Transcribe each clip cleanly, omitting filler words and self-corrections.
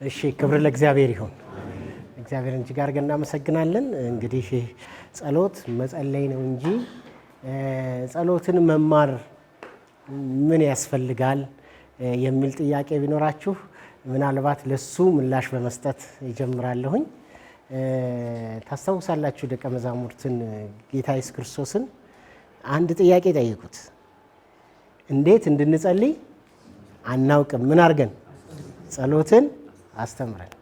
እሺ ክብር ለእግዚአብሔር ይሁን። እግዚአብሔርን እጅግ አድርገን እናመሰግናለን። እንግዲህ ጸሎት መጸለይ ነው እንጂ ጸሎትን መማር ምን ያስፈልጋል የሚል ጥያቄ ቢኖራችሁ ምናልባት ለሱ ምላሽ በመስጠት ይጀምራለሁኝ። ታስታውሳላችሁ ደቀ መዛሙርትን ጌታ ኢየሱስ ክርስቶስን አንድ ጥያቄ ጠይቁት። እንዴት እንድንጸልይ አናውቅም፣ ምን አድርገን ጸሎትን አስተምረን።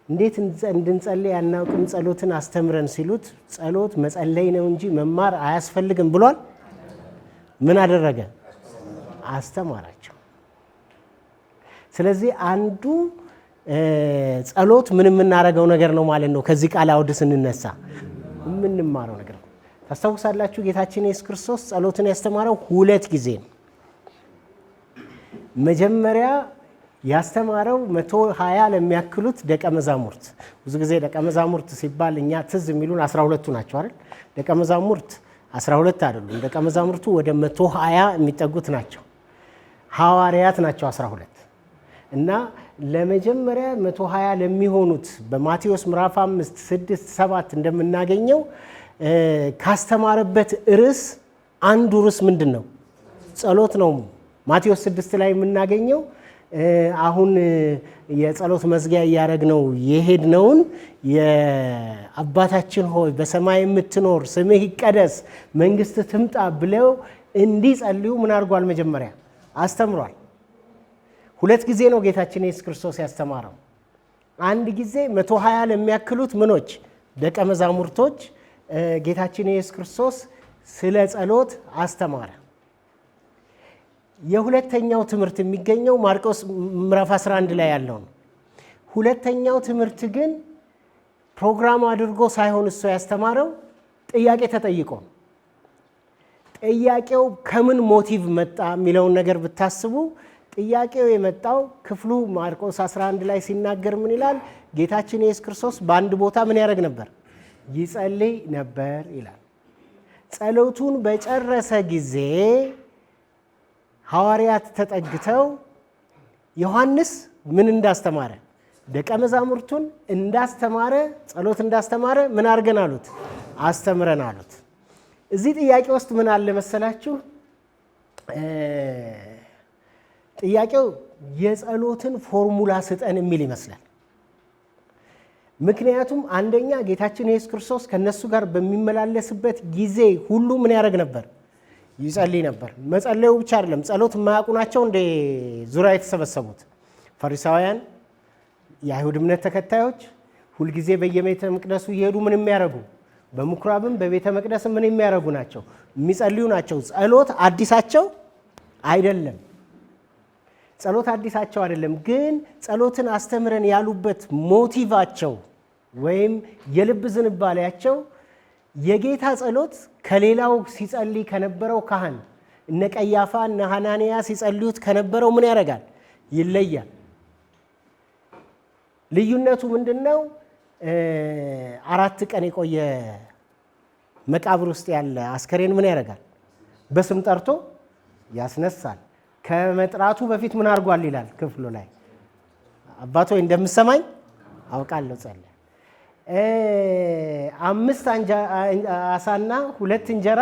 እንዴት እንድንጸልይ አናውቅም፣ ጸሎትን አስተምረን ሲሉት ጸሎት መጸለይ ነው እንጂ መማር አያስፈልግም ብሏል። ምን አደረገ? አስተማራቸው። ስለዚህ አንዱ ጸሎት ምን የምናደርገው ነገር ነው ማለት ነው። ከዚህ ቃል አውድ ስንነሳ የምንማረው ነገር ነው። ታስታውሳላችሁ ጌታችን ኢየሱስ ክርስቶስ ጸሎትን ያስተማረው 2 ጊዜ ነው። መጀመሪያ ያስተማረው 120 ለሚያክሉት ደቀ መዛሙርት። ብዙ ጊዜ ደቀ መዛሙርት ሲባል እኛ ትዝ የሚሉን 12ቱ ናቸው አይደል? ደቀ መዛሙርት 12 አይደሉም። ደቀ መዛሙርቱ ወደ 120 የሚጠጉት ናቸው። ሐዋርያት ናቸው 12 እና ለመጀመሪያ 120 ለሚሆኑት በማቴዎስ ምዕራፍ 5 6 7 እንደምናገኘው ካስተማረበት ርዕስ አንዱ ርዕስ ምንድን ነው? ጸሎት ነው። ማቴዎስ 6 ላይ የምናገኘው አሁን የጸሎት መዝጊያ እያደረግነው የሄድነውን የአባታችን ሆይ በሰማይ የምትኖር ስምህ ይቀደስ መንግሥት ትምጣ ብለው እንዲጸልዩ ምን አድርጓል? መጀመሪያ አስተምሯል። 2 ጊዜ ነው ጌታችን ኢየሱስ ክርስቶስ ያስተማረው። አንድ ጊዜ 120 ለሚያክሉት ምኖች ደቀ መዛሙርቶች ጌታችን ኢየሱስ ክርስቶስ ስለ ጸሎት አስተማረ። የሁለተኛው ትምህርት የሚገኘው ማርቆስ ምዕራፍ 11 ላይ ያለው ነው። ሁለተኛው ትምህርት ግን ፕሮግራም አድርጎ ሳይሆን እሱ ያስተማረው ጥያቄ ተጠይቆ፣ ጥያቄው ከምን ሞቲቭ መጣ የሚለውን ነገር ብታስቡ ጥያቄው የመጣው ክፍሉ ማርቆስ 11 ላይ ሲናገር ምን ይላል? ጌታችን ኢየሱስ ክርስቶስ በአንድ ቦታ ምን ያደርግ ነበር? ይጸልይ ነበር ይላል። ጸሎቱን በጨረሰ ጊዜ ሐዋርያት ተጠግተው ዮሐንስ ምን እንዳስተማረ ደቀ መዛሙርቱን እንዳስተማረ ጸሎት እንዳስተማረ ምን አድርገን አሉት? አስተምረን አሉት። እዚህ ጥያቄ ውስጥ ምን አለ መሰላችሁ? ጥያቄው የጸሎትን ፎርሙላ ስጠን የሚል ይመስላል። ምክንያቱም አንደኛ ጌታችን ኢየሱስ ክርስቶስ ከነሱ ጋር በሚመላለስበት ጊዜ ሁሉ ምን ያደርግ ነበር? ይጸልይ ነበር። መጸለዩ ብቻ አይደለም፣ ጸሎት የማያውቁ ናቸው እንደ ዙሪያ የተሰበሰቡት ፈሪሳውያን፣ የአይሁድ እምነት ተከታዮች ሁልጊዜ በየቤተ መቅደሱ እየሄዱ ምን የሚያደርጉ በምኩራብም በቤተ መቅደስም ምን የሚያደርጉ ናቸው? የሚጸልዩ ናቸው። ጸሎት አዲሳቸው አይደለም። ጸሎት አዲሳቸው አይደለም። ግን ጸሎትን አስተምረን ያሉበት ሞቲቫቸው ወይም የልብ ዝንባሌያቸው የጌታ ጸሎት ከሌላው ሲጸልይ ከነበረው ካህን እነ ቀያፋ እነ ሐናንያ ሲጸልዩት ከነበረው ምን ያደርጋል? ይለያል። ልዩነቱ ምንድነው? 4 ቀን የቆየ መቃብር ውስጥ ያለ አስከሬን ምን ያደርጋል? በስም ጠርቶ ያስነሳል። ከመጥራቱ በፊት ምን አድርጓል ይላል ክፍሉ ላይ። አባቶ እንደምሰማኝ አውቃለሁ ጸልይ። 5 ዓሣና 2 እንጀራ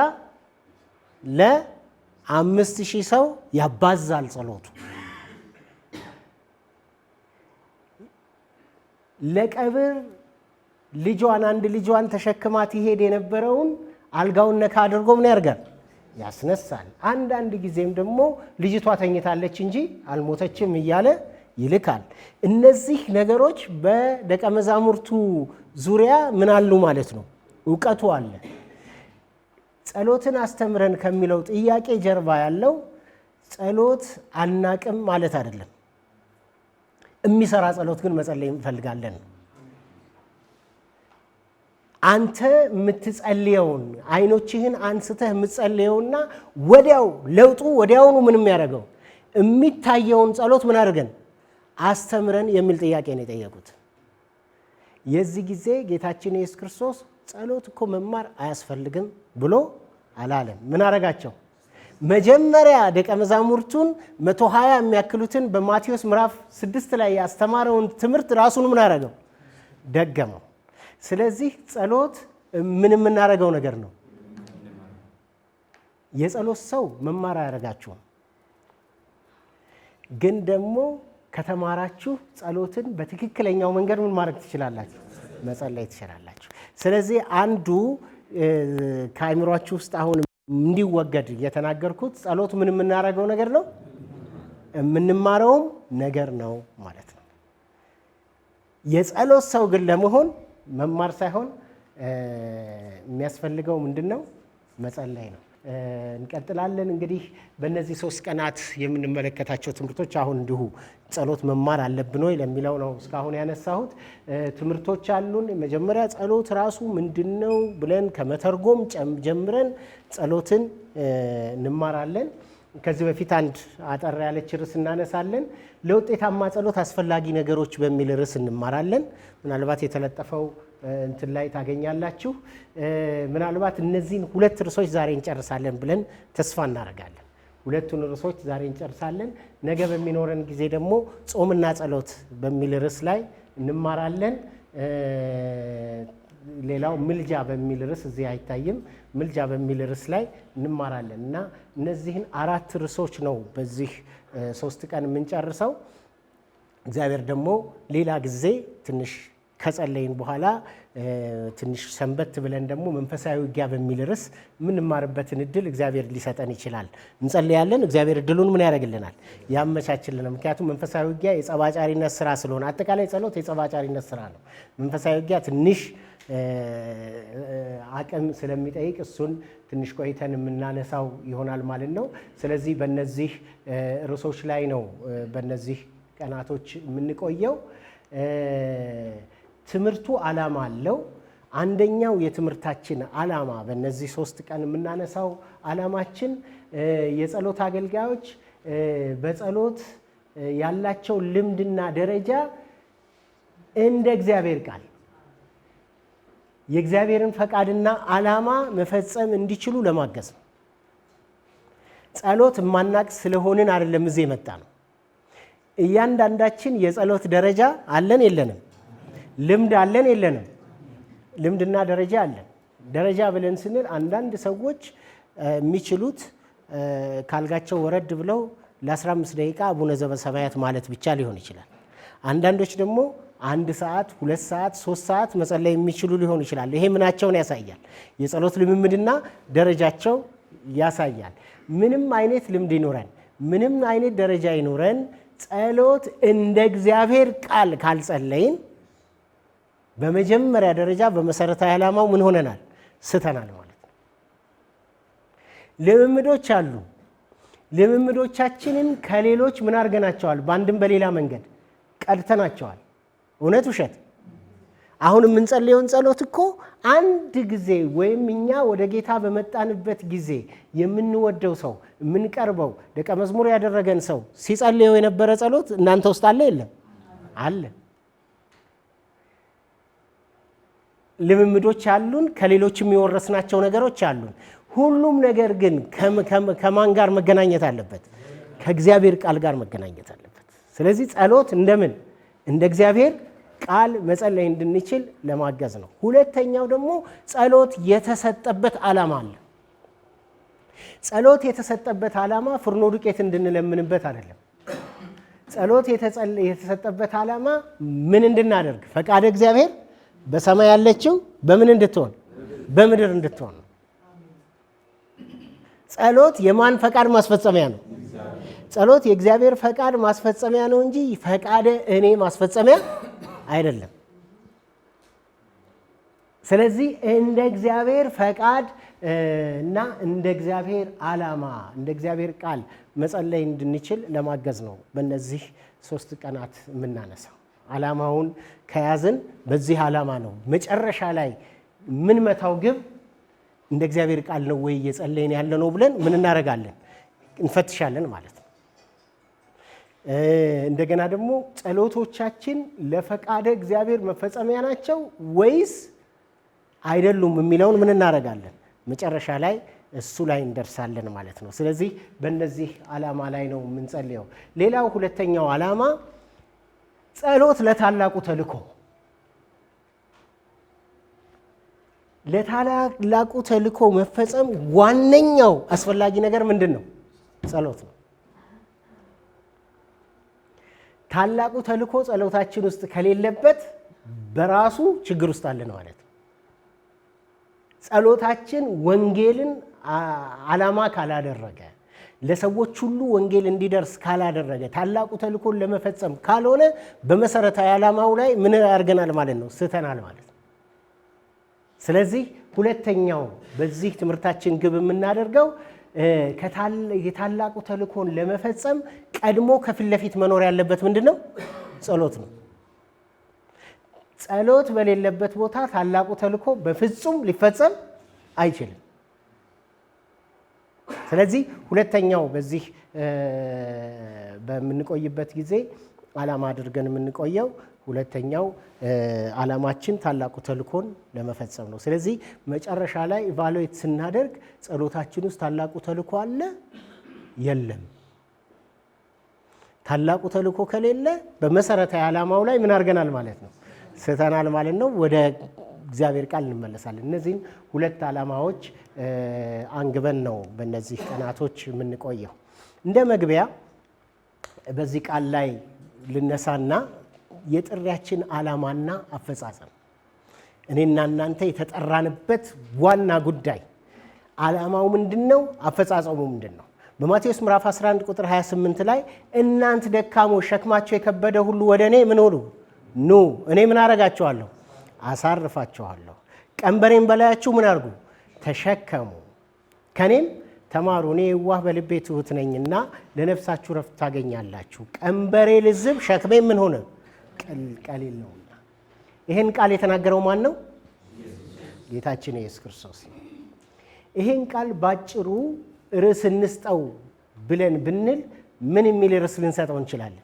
ለ5000 ሰው ያባዛል ጸሎቱ። ለቀብር ልጇን አንድ ልጇን ተሸክማት ይሄድ የነበረውን አልጋውን ነካ አድርጎ ምን ያደርጋል? ያስነሳል። አንዳንድ ጊዜም ደግሞ ልጅቷ ተኝታለች እንጂ አልሞተችም እያለ ይልካል። እነዚህ ነገሮች በደቀ መዛሙርቱ ዙሪያ ምን አሉ ማለት ነው? እውቀቱ አለ። ጸሎትን አስተምረን ከሚለው ጥያቄ ጀርባ ያለው ጸሎት አናቅም ማለት አይደለም። የሚሰራ ጸሎት ግን መጸለይ እንፈልጋለን ነው። አንተ የምትጸልየውን አይኖችህን አንስተህ የምትጸልየውና ወዲያው ለውጡ ወዲያውኑ ምን የሚያደርገው የሚታየውን ጸሎት ምን አድርገን አስተምረን የሚል ጥያቄ ነው የጠየቁት። የዚህ ጊዜ ጌታችን ኢየሱስ ክርስቶስ ጸሎት እኮ መማር አያስፈልግም ብሎ አላለም። ምን አረጋቸው? መጀመሪያ ደቀ መዛሙርቱን 120 የሚያክሉትን በማቴዎስ ምዕራፍ 6 ላይ ያስተማረውን ትምህርት ራሱን ምን አደረገው? ደገመው። ስለዚህ ጸሎት ምን የምናደርገው ነገር ነው። የጸሎት ሰው መማር አያደርጋችሁም፣ ግን ደግሞ ከተማራችሁ ጸሎትን በትክክለኛው መንገድ ምን ማድረግ ትችላላችሁ? መጸለይ ትችላላችሁ። ስለዚህ አንዱ ከአእምሯችሁ ውስጥ አሁን እንዲወገድ እየተናገርኩት ጸሎት ምን የምናደርገው ነገር ነው፣ የምንማረውም ነገር ነው ማለት ነው። የጸሎት ሰው ግን ለመሆን መማር ሳይሆን የሚያስፈልገው ምንድን ነው? መጸለይ ነው። እንቀጥላለን። እንግዲህ በእነዚህ 3 ቀናት የምንመለከታቸው ትምህርቶች አሁን እንዲሁ ጸሎት መማር አለብን ወይ ለሚለው ነው እስካሁን ያነሳሁት። ትምህርቶች አሉን። መጀመሪያ ጸሎት ራሱ ምንድን ነው ብለን ከመተርጎም ጀምረን ጸሎትን እንማራለን። ከዚህ በፊት አንድ አጠር ያለች ርዕስ እናነሳለን። ለውጤታማ ጸሎት አስፈላጊ ነገሮች በሚል ርዕስ እንማራለን። ምናልባት የተለጠፈው እንትን ላይ ታገኛላችሁ። ምናልባት እነዚህን 2 ርዕሶች ዛሬ እንጨርሳለን ብለን ተስፋ እናደርጋለን። 2ቱን ርዕሶች ዛሬ እንጨርሳለን። ነገ በሚኖረን ጊዜ ደግሞ ጾምና ጸሎት በሚል ርዕስ ላይ እንማራለን። ሌላው ምልጃ በሚል ርዕስ እዚህ አይታይም። ምልጃ በሚል ርዕስ ላይ እንማራለን እና እነዚህን 4 ርዕሶች ነው በዚህ 3 ቀን የምንጨርሰው። እግዚአብሔር ደግሞ ሌላ ጊዜ ትንሽ ከጸለይን በኋላ ትንሽ ሰንበት ብለን ደግሞ መንፈሳዊ ውጊያ በሚል ርዕስ የምንማርበትን እድል እግዚአብሔር ሊሰጠን ይችላል። እንጸልያለን። እግዚአብሔር እድሉን ምን ያደርግልናል? ያመቻችልናል። ምክንያቱም መንፈሳዊ ውጊያ የጸባጫሪነት ስራ ስለሆነ፣ አጠቃላይ ጸሎት የጸባጫሪነት ስራ ነው። መንፈሳዊ ውጊያ ትንሽ አቅም ስለሚጠይቅ እሱን ትንሽ ቆይተን የምናነሳው ይሆናል ማለት ነው። ስለዚህ በእነዚህ ርዕሶች ላይ ነው በእነዚህ ቀናቶች የምንቆየው። ትምህርቱ ዓላማ አለው። አንደኛው የትምህርታችን ዓላማ በእነዚህ 3 ቀን የምናነሳው ዓላማችን የጸሎት አገልጋዮች በጸሎት ያላቸው ልምድና ደረጃ እንደ እግዚአብሔር ቃል የእግዚአብሔርን ፈቃድና ዓላማ መፈጸም እንዲችሉ ለማገዝ ነው። ጸሎት ማናቅ ስለሆንን አይደለም እዚህ የመጣ ነው። እያንዳንዳችን የጸሎት ደረጃ አለን የለንም? ልምድ አለን የለንም? ልምድና ደረጃ አለን። ደረጃ ብለን ስንል አንዳንድ ሰዎች የሚችሉት ካልጋቸው ወረድ ብለው ለ15 ደቂቃ አቡነ ዘበሰማያት ማለት ብቻ ሊሆን ይችላል። አንዳንዶች ደግሞ 1 ሰዓት፣ 2 ሰዓት፣ 3 ሰዓት መጸለይ የሚችሉ ሊሆን ይችላል። ይሄ ምናቸውን ያሳያል? የጸሎት ልምምድና ደረጃቸው ያሳያል። ምንም አይነት ልምድ ይኖረን፣ ምንም አይነት ደረጃ ይኖረን፣ ጸሎት እንደ እግዚአብሔር ቃል ካልጸለይን በመጀመሪያ ደረጃ በመሰረታዊ ዓላማው ምን ሆነናል? ስተናል ማለት ነው። ልምምዶች አሉ። ልምምዶቻችንን ከሌሎች ምን አድርገናቸዋል? በአንድም በሌላ መንገድ ቀድተናቸዋል። እውነት ውሸት? አሁን የምንጸልየውን ጸሎት እኮ አንድ ጊዜ ወይም እኛ ወደ ጌታ በመጣንበት ጊዜ የምንወደው ሰው የምንቀርበው ደቀ መዝሙር ያደረገን ሰው ሲጸልየው የነበረ ጸሎት እናንተ ውስጥ አለ የለም? አለ። ልምምዶች አሉን፣ ከሌሎች የሚወረስናቸው ነገሮች አሉን። ሁሉም ነገር ግን ከማን ጋር መገናኘት አለበት? ከእግዚአብሔር ቃል ጋር መገናኘት አለበት። ስለዚህ ጸሎት እንደምን እንደ እግዚአብሔር ቃል መጸለይ እንድንችል ለማገዝ ነው። ሁለተኛው ደግሞ ጸሎት የተሰጠበት ዓላማ አለ። ጸሎት የተሰጠበት ዓላማ ፍርኖ ዱቄት እንድንለምንበት አይደለም። ጸሎት የተሰጠበት ዓላማ ምን እንድናደርግ? ፈቃደ እግዚአብሔር በሰማይ ያለችው በምን እንድትሆን? በምድር እንድትሆን ነው። ጸሎት የማን ፈቃድ ማስፈጸሚያ ነው? ጸሎት የእግዚአብሔር ፈቃድ ማስፈጸሚያ ነው እንጂ ፈቃደ እኔ ማስፈጸሚያ አይደለም። ስለዚህ እንደ እግዚአብሔር ፈቃድ እና እንደ እግዚአብሔር ዓላማ እንደ እግዚአብሔር ቃል መጸለይ እንድንችል ለማገዝ ነው በእነዚህ 3 ቀናት የምናነሳው። ዓላማውን ከያዝን በዚህ ዓላማ ነው መጨረሻ ላይ ምን መታው ግብ እንደ እግዚአብሔር ቃል ነው ወይ እየጸለይን ያለ ነው ብለን ምን እናደርጋለን? እንፈትሻለን ማለት ነው። እንደገና ደግሞ ጸሎቶቻችን ለፈቃደ እግዚአብሔር መፈጸሚያ ናቸው ወይስ አይደሉም የሚለውን ምን እናደርጋለን? መጨረሻ ላይ እሱ ላይ እንደርሳለን ማለት ነው። ስለዚህ በእነዚህ ዓላማ ላይ ነው የምንጸልየው። ሌላው ሁለተኛው ዓላማ ጸሎት ለታላቁ ተልእኮ። ለታላቁ ተልእኮ መፈጸም ዋነኛው አስፈላጊ ነገር ምንድን ነው? ጸሎት ነው። ታላቁ ተልእኮ ጸሎታችን ውስጥ ከሌለበት በራሱ ችግር ውስጥ አለን ማለት ነው። ጸሎታችን ወንጌልን ዓላማ ካላደረገ፣ ለሰዎች ሁሉ ወንጌል እንዲደርስ ካላደረገ፣ ታላቁ ተልእኮን ለመፈጸም ካልሆነ በመሰረታዊ ዓላማው ላይ ምን ያርገናል ማለት ነው? ስተናል ማለት ነው። ስለዚህ ሁለተኛው በዚህ ትምህርታችን ግብ የምናደርገው የታላቁ ተልእኮን ለመፈጸም ቀድሞ ከፊት ለፊት መኖር ያለበት ምንድን ነው? ጸሎት ነው። ጸሎት በሌለበት ቦታ ታላቁ ተልእኮ በፍጹም ሊፈጸም አይችልም። ስለዚህ ሁለተኛው በዚህ በምንቆይበት ጊዜ ዓላማ አድርገን የምንቆየው ሁለተኛው ዓላማችን ታላቁ ተልእኮን ለመፈጸም ነው። ስለዚህ መጨረሻ ላይ ኢቫሉዌት ስናደርግ ጸሎታችን ውስጥ ታላቁ ተልእኮ አለ የለም? ታላቁ ተልእኮ ከሌለ በመሰረታዊ ዓላማው ላይ ምን አድርገናል ማለት ነው? ስተናል ማለት ነው። ወደ እግዚአብሔር ቃል እንመለሳለን። እነዚህን ሁለት ዓላማዎች አንግበን ነው በእነዚህ ቀናቶች የምንቆየው። እንደ መግቢያ በዚህ ቃል ላይ ልነሳና የጥሪያችን ዓላማና አፈጻጸም እኔና እናንተ የተጠራንበት ዋና ጉዳይ ዓላማው ምንድን ነው? አፈጻጸሙ ምንድን ነው? በማቴዎስ ምዕራፍ 11 ቁጥር 28 ላይ እናንተ ደካሞች ሸክማቸው የከበደ ሁሉ ወደ እኔ ምን ሁሉ ኑ፣ እኔ ምን አረጋችኋለሁ? አሳርፋችኋለሁ። ቀንበሬን በላያችሁ ምን አድርጉ? ተሸከሙ፣ ከኔም ተማሩ፣ እኔ የዋህ በልቤ ትሑት ነኝና ለነፍሳችሁ ረፍት ታገኛላችሁ። ቀንበሬ ልዝብ ሸክሜ ምን ሆነ? ቀሊል ነውና። ይሄን ቃል የተናገረው ማን ነው? ጌታችን ኢየሱስ ክርስቶስ። ይሄን ቃል ባጭሩ ርዕስ እንስጠው ብለን ብንል ምን የሚል ርዕስ ልንሰጠው እንችላለን?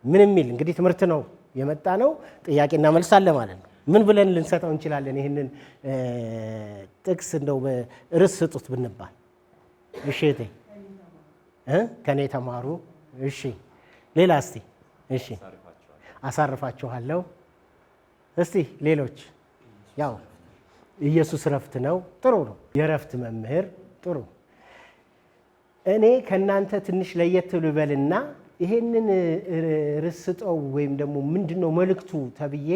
ምን የሚል እንግዲህ ትምህርት ነው የመጣ ነው፣ ጥያቄና መልስ አለ ማለት ነው። ምን ብለን ልንሰጠው እንችላለን? ይህንን ጥቅስ እንደው ርዕስ ስጡት ብንባል፣ እሺ እቴ ከኔ ተማሩ። እሺ ሌላ እስቲ፣ እሺ አሳርፋችኋለሁ። እስቲ ሌሎች፣ ያው ኢየሱስ ረፍት ነው። ጥሩ ነው። የረፍት መምህር ጥሩ። እኔ ከእናንተ ትንሽ ለየት ልበልና ይሄንን ርዕስ ስጠው ወይም ደግሞ ምንድነው መልእክቱ ተብዬ፣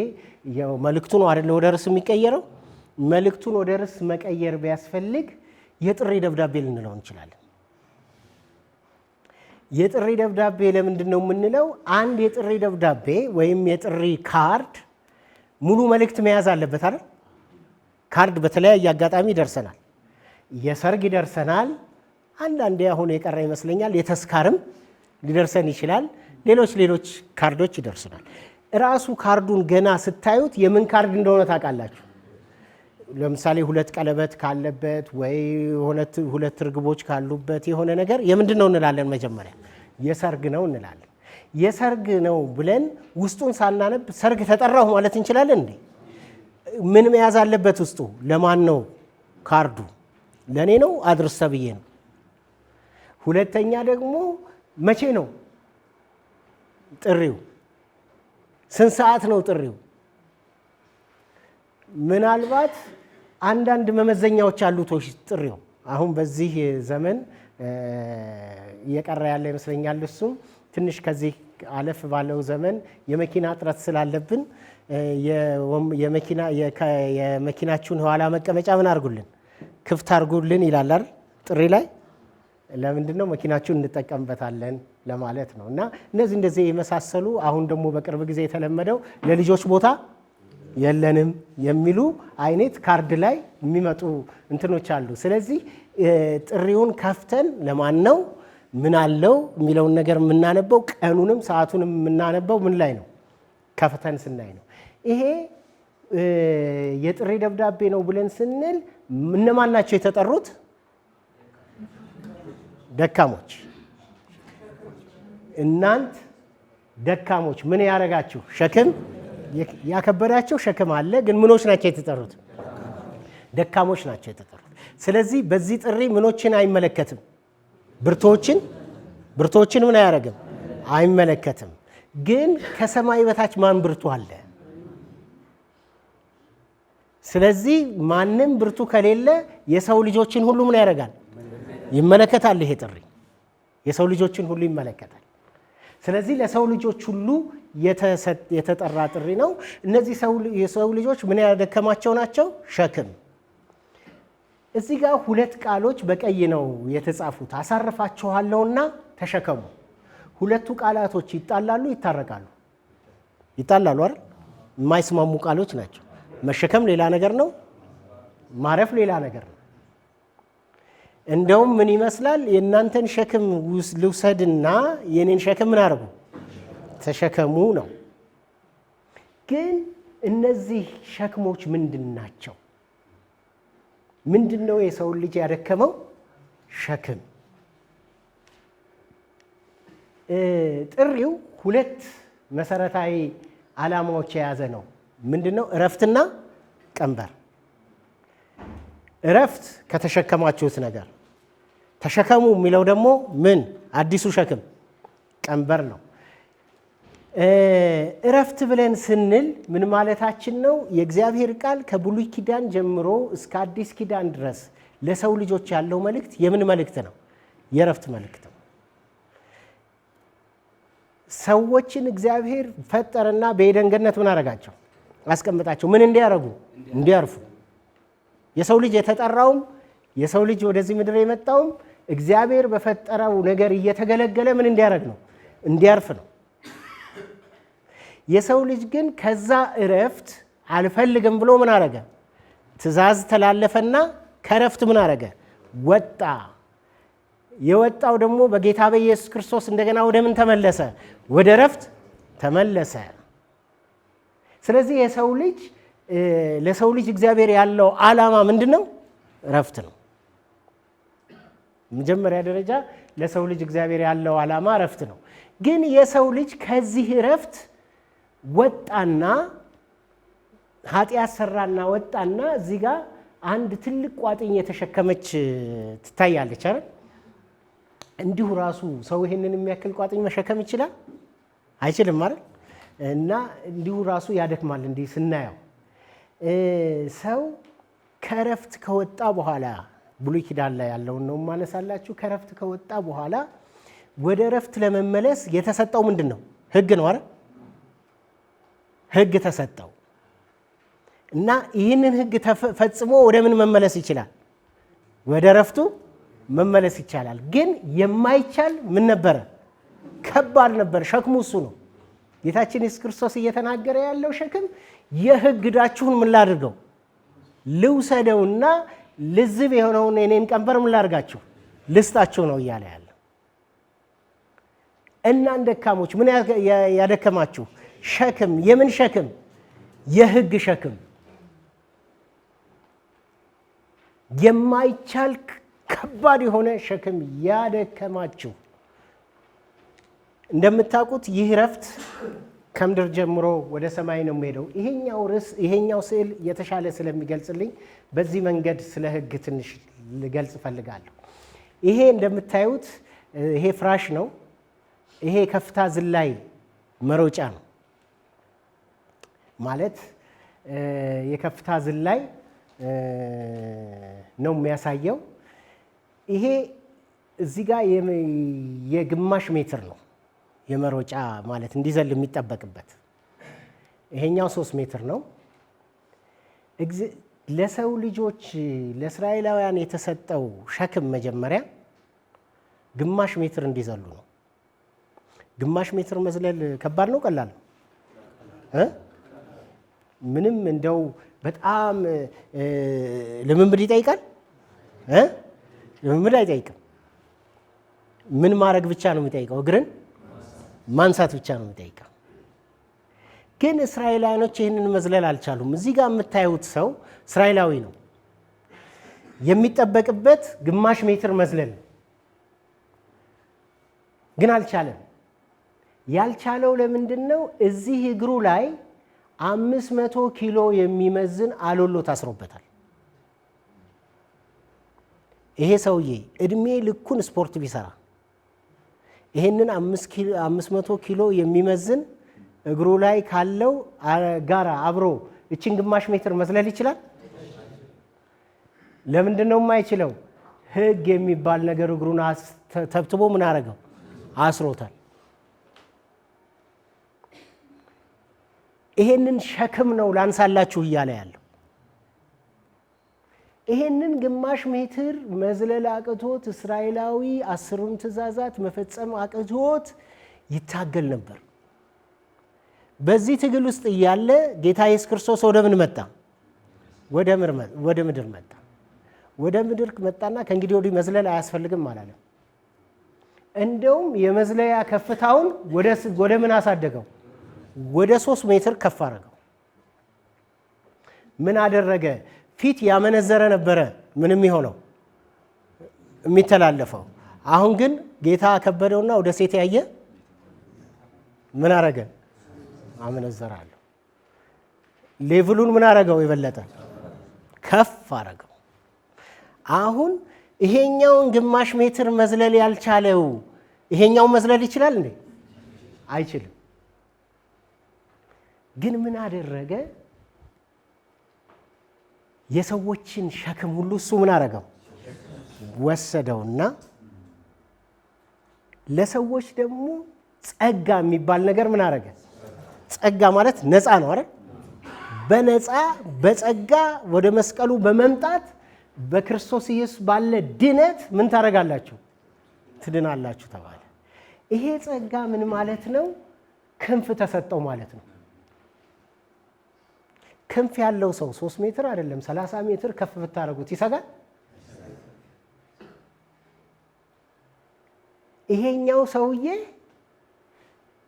መልእክቱ ነው አይደለ ወደ ርዕስ የሚቀየረው። መልእክቱን ወደ ርዕስ መቀየር ቢያስፈልግ የጥሪ ደብዳቤ ልንለው እንችላለን። የጥሪ ደብዳቤ ለምንድን ነው የምንለው? አንድ የጥሪ ደብዳቤ ወይም የጥሪ ካርድ ሙሉ መልእክት መያዝ አለበት አይደል? ካርድ በተለያየ አጋጣሚ ይደርሰናል። የሰርግ ይደርሰናል። አንዳንዴ አሁን የቀረ ይመስለኛል የተስካርም ሊደርሰን ይችላል። ሌሎች ካርዶች ይደርሱናል። ራሱ ካርዱን ገና ስታዩት የምን ካርድ እንደሆነ ታውቃላችሁ። ለምሳሌ ሁለት ቀለበት ካለበት ወይ ሁለት እርግቦች ካሉበት የሆነ ነገር የምንድን ነው እንላለን? መጀመሪያ የሰርግ ነው እንላለን። የሰርግ ነው ብለን ውስጡን ሳናነብ ሰርግ ተጠራሁ ማለት እንችላለን እንዴ? ምን መያዝ አለበት ውስጡ? ለማን ነው ካርዱ? ለእኔ ነው አድርስ ተብዬ ነው። ሁለተኛ ደግሞ መቼ ነው ጥሪው? ስንት ሰዓት ነው ጥሪው? ምናልባት አንዳንድ መመዘኛዎች አሉት ጥሪው። አሁን በዚህ ዘመን እየቀረ ያለ ይመስለኛል። እሱም ትንሽ ከዚህ አለፍ ባለው ዘመን የመኪና እጥረት ስላለብን የመኪናችሁን ኋላ መቀመጫ ምን አድርጉልን? ክፍት አድርጉልን ይላል አይደል? ጥሪ ላይ ለምንድን ነው? መኪናችሁን እንጠቀምበታለን ለማለት ነው። እና እንደዚህ የመሳሰሉ አሁን ደግሞ በቅርብ ጊዜ የተለመደው ለልጆች ቦታ የለንም የሚሉ አይነት ካርድ ላይ የሚመጡ እንትኖች አሉ። ስለዚህ ጥሪውን ከፍተን ለማን ነው ምን አለው የሚለውን ነገር የምናነበው፣ ቀኑንም ሰዓቱንም የምናነበው ምን ላይ ነው? ከፍተን ስናይ ነው። ይሄ የጥሪ ደብዳቤ ነው ብለን ስንል እነማን ናቸው የተጠሩት? ደካሞች። እናንት ደካሞች ምን ያደረጋችሁ? ሸክም ያከበዳቸው ሸክም አለ። ግን ምኖች ናቸው የተጠሩት? ደካሞች ናቸው የተጠሩት። ስለዚህ በዚህ ጥሪ ምኖችን አይመለከትም፣ ብርቶችን ምን አያደርግም? አይመለከትም። ግን ከሰማይ በታች ማን ብርቱ አለ? ስለዚህ ማንም ብርቱ ከሌለ የሰው ልጆችን ሁሉ ምን ያደርጋል? ይመለከታል። ይሄ ጥሪ የሰው ልጆችን ሁሉ ይመለከታል። ስለዚህ ለሰው ልጆች ሁሉ የተጠራ ጥሪ ነው። እነዚህ የሰው ልጆች ምን ያደከማቸው ናቸው? ሸክም። እዚህ ጋር ሁለት ቃሎች በቀይ ነው የተጻፉት፣ አሳርፋችኋለሁና ተሸከሙ። ሁለቱ ቃላቶች ይጣላሉ፣ ይታረቃሉ? ይጣላሉ አይደል? የማይስማሙ ቃሎች ናቸው። መሸከም ሌላ ነገር ነው፣ ማረፍ ሌላ ነገር ነው። እንደውም ምን ይመስላል? የእናንተን ሸክም ልውሰድና የኔን ሸክም ምን አድርጉ? ተሸከሙ ነው። ግን እነዚህ ሸክሞች ምንድን ናቸው? ምንድን ነው የሰውን ልጅ ያደከመው ሸክም? ጥሪው ሁለት መሰረታዊ ዓላማዎች የያዘ ነው። ምንድን ነው? እረፍትና ቀንበር። እረፍት ከተሸከማችሁት ነገር፣ ተሸከሙ የሚለው ደግሞ ምን? አዲሱ ሸክም ቀንበር ነው። እረፍት ብለን ስንል ምን ማለታችን ነው? የእግዚአብሔር ቃል ከብሉይ ኪዳን ጀምሮ እስከ አዲስ ኪዳን ድረስ ለሰው ልጆች ያለው መልእክት የምን መልእክት ነው? የእረፍት መልእክት ነው። ሰዎችን እግዚአብሔር ፈጠረና በኤደን ገነት ምን አደረጋቸው? አስቀምጣቸው። ምን እንዲያረጉ? እንዲያርፉ። የሰው ልጅ የተጠራውም የሰው ልጅ ወደዚህ ምድር የመጣውም እግዚአብሔር በፈጠረው ነገር እየተገለገለ ምን እንዲያረግ ነው? እንዲያርፍ ነው። የሰው ልጅ ግን ከዛ እረፍት አልፈልግም ብሎ ምን አረገ? ትእዛዝ ተላለፈና ከእረፍት ምን አረገ? ወጣ። የወጣው ደግሞ በጌታ በኢየሱስ ክርስቶስ እንደገና ወደ ምን ተመለሰ? ወደ እረፍት ተመለሰ። ስለዚህ ለሰው ልጅ እግዚአብሔር ያለው ዓላማ ምንድን ነው? እረፍት ነው። መጀመሪያ ደረጃ ለሰው ልጅ እግዚአብሔር ያለው ዓላማ እረፍት ነው። ግን የሰው ልጅ ከዚህ እረፍት ወጣና ኃጢአት ሰራና ወጣና እዚህ ጋር አንድ ትልቅ ቋጥኝ የተሸከመች ትታያለች አይደል? እንዲሁ ራሱ ሰው ይሄንን የሚያክል ቋጥኝ መሸከም ይችላል? አይችልም አይደል? እና እንዲሁ ራሱ ያደክማል። እንዲህ ስናየው ሰው ከእረፍት ከወጣ በኋላ ብሉይ ኪዳን ላይ ያለውን ነው ማነሳላችሁ። ከእረፍት ከወጣ በኋላ ወደ እረፍት ለመመለስ የተሰጠው ምንድን ነው? ሕግ ነው አይደል? ሕግ ተሰጠው እና ይህንን ሕግ ፈጽሞ ወደ ምን መመለስ ይችላል? ወደ እረፍቱ መመለስ ይቻላል። ግን የማይቻል ምን ነበረ? ከባድ ነበር። ሸክሙ እሱ ነው። ጌታችን ኢየሱስ ክርስቶስ እየተናገረ ያለው ሸክም የሕግ ዕዳችሁን ምን ላድርገው? ልውሰደውና ልዝብ የሆነውን የኔን ቀንበር ምን ላድርጋችሁ? ልስጣችሁ ነው እያለ ያለ። እናንተ ደካሞች ምን ያደከማችሁ ሸክም? የምን ሸክም? የሕግ ሸክም። የማይቻል ከባድ የሆነ ሸክም ያደከማችሁ። እንደምታውቁት ይህ እረፍት ከምድር ጀምሮ ወደ ሰማይ ነው የሚሄደው። ይሄኛው ስዕል የተሻለ ስለሚገልጽልኝ በዚህ መንገድ ስለ ሕግ ትንሽ ልገልጽ እፈልጋለሁ። ይሄ እንደምታዩት ይሄ ፍራሽ ነው። ይሄ ከፍታ ዝላይ መሮጫ ነው ማለት የከፍታ ዝላይ ነው የሚያሳየው። ይሄ እዚህ ጋር የግማሽ ሜትር ነው የመሮጫ ማለት እንዲዘል የሚጠበቅበት። ይሄኛው 3 ሜትር ነው። ለሰው ልጆች ለእስራኤላውያን የተሰጠው ሸክም መጀመሪያ ግማሽ ሜትር እንዲዘሉ ነው። ግማሽ ሜትር መዝለል ከባድ ነው? ቀላል ነው? ምንም እንደው በጣም ልምምድ ይጠይቃል? ልምምድ አይጠይቅም። ምን ማድረግ ብቻ ነው የሚጠይቀው? እግርን ማንሳት ብቻ ነው የሚጠይቀው። ግን እስራኤላውያኖች ይህንን መዝለል አልቻሉም። እዚህ ጋር የምታዩት ሰው እስራኤላዊ ነው። የሚጠበቅበት ግማሽ ሜትር መዝለል ግን አልቻለም። ያልቻለው ለምንድን ነው? እዚህ እግሩ ላይ 500 ኪሎ የሚመዝን አሎሎ ታስሮበታል። ይሄ ሰውዬ እድሜ ልኩን ስፖርት ቢሰራ ይሄንን 500 ኪሎ የሚመዝን እግሩ ላይ ካለው ጋራ አብሮ እቺን ግማሽ ሜትር መዝለል ይችላል? ለምንድን ነው የማይችለው? ሕግ የሚባል ነገር እግሩን ተብትቦ ምን አረገው? አስሮታል። ይሄንን ሸክም ነው ላንሳላችሁ እያለ ያለው። ይሄንን ግማሽ ሜትር መዝለል አቅቶት እስራኤላዊ 10ሩን ትእዛዛት መፈጸም አቅቶት ይታገል ነበር። በዚህ ትግል ውስጥ እያለ ጌታ ኢየሱስ ክርስቶስ ወደ ምን መጣ? ወደ ምድር መጣ። ወደ ምድር መጣና ከእንግዲህ ወዲህ መዝለል አያስፈልግም አላለም። እንደውም የመዝለያ ከፍታውን ወደ ምን አሳደገው? ወደ 3 ሜትር ከፍ አደረገው። ምን አደረገ? ፊት ያመነዘረ ነበረ ምንም የሆነው የሚተላለፈው። አሁን ግን ጌታ ከበደውና ወደ ሴት ያየ ምን አረገ? አመነዘራለሁ። ሌቭሉን ምን አረገው? የበለጠ ከፍ አረገው። አሁን ይሄኛውን ግማሽ ሜትር መዝለል ያልቻለው ይሄኛውን መዝለል ይችላል እንዴ? አይችልም። ግን ምን አደረገ? የሰዎችን ሸክም ሁሉ እሱ ምን አረገው? ወሰደውና ለሰዎች ደግሞ ጸጋ የሚባል ነገር ምን አረገ? ጸጋ ማለት ነፃ ነው አይደል? በነፃ በጸጋ ወደ መስቀሉ በመምጣት በክርስቶስ ኢየሱስ ባለ ድነት ምን ታደርጋላችሁ? ትድናላችሁ ተባለ። ይሄ ጸጋ ምን ማለት ነው? ክንፍ ተሰጠው ማለት ነው። ክንፍ ያለው ሰው 3 ሜትር አይደለም 30 ሜትር ከፍ ብታደርጉት ይሰጋል? ይሄኛው ሰውዬ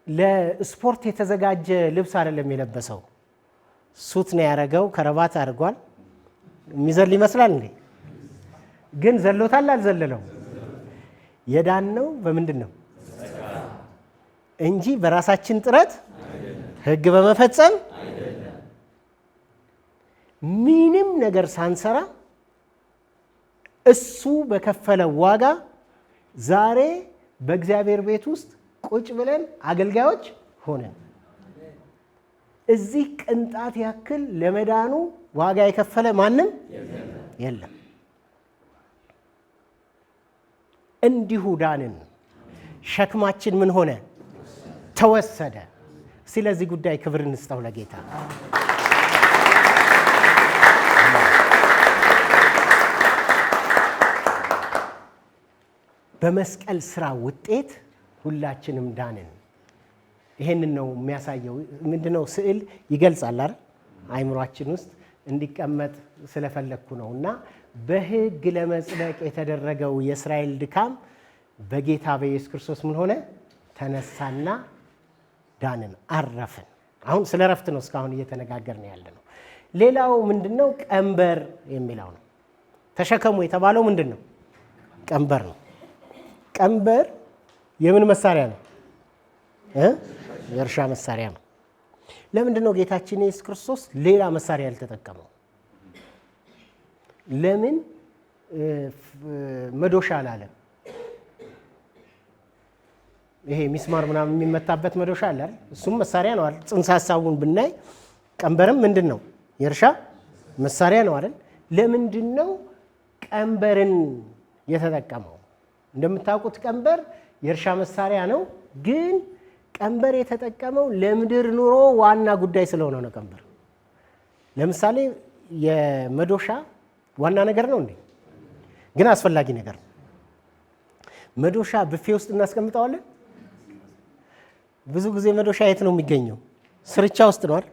ለስፖርት የተዘጋጀ ልብስ አይደለም የለበሰው። ሱት ነው ያደረገው፣ ከረባት አድርጓል። የሚዘል ይመስላል እንዴ? ግን ዘሎታል አልዘለለው? የዳነው በምንድን ነው እንጂ በራሳችን ጥረት ሕግ በመፈጸም ምንም ነገር ሳንሰራ እሱ በከፈለው ዋጋ ዛሬ በእግዚአብሔር ቤት ውስጥ ቁጭ ብለን አገልጋዮች ሆነን እዚህ ቅንጣት ያክል ለመዳኑ ዋጋ የከፈለ ማንም የለም። እንዲሁ ዳንን። ሸክማችን ምን ሆነ? ተወሰደ። ስለዚህ ጉዳይ ክብር እንስጠው ለጌታ። በመስቀል ስራ ውጤት ሁላችንም ዳንን። ይሄንን ነው የሚያሳየው። ምንድነው? ስዕል ይገልጻል አይደል? አይምሯችን ውስጥ እንዲቀመጥ ስለፈለግኩ ነው። እና በሕግ ለመጽደቅ የተደረገው የእስራኤል ድካም በጌታ በኢየሱስ ክርስቶስ ምን ሆነ? ተነሳና ዳንን፣ አረፍን። አሁን ስለ ረፍት ነው እስካሁን እየተነጋገርን ያለ ነው። ሌላው ምንድነው? ቀንበር የሚለው ነው። ተሸከሙ የተባለው ምንድነው? ቀንበር ነው። ቀንበር የምን መሳሪያ ነው? የእርሻ መሳሪያ ነው። ለምንድን ነው ጌታችን ኢየሱስ ክርስቶስ ሌላ መሳሪያ ያልተጠቀመው? ለምን መዶሻ አላለም? ይሄ ሚስማር ምናምን የሚመታበት መዶሻ አለ አይደል? እሱም መሳሪያ ነው አይደል? ጽንሰ ሐሳቡን ብናይ ቀንበርም ምንድን ነው? የእርሻ መሳሪያ ነው አይደል? ለምንድን ነው ቀንበርን የተጠቀመው? እንደምታውቁት ቀንበር የእርሻ መሳሪያ ነው። ግን ቀንበር የተጠቀመው ለምድር ኑሮ ዋና ጉዳይ ስለሆነ ነው። ቀንበር ለምሳሌ የመዶሻ ዋና ነገር ነው እንዴ? ግን አስፈላጊ ነገር ነው። መዶሻ ብፌ ውስጥ እናስቀምጠዋለን። ብዙ ጊዜ መዶሻ የት ነው የሚገኘው? ስርቻ ውስጥ ነው አይደል?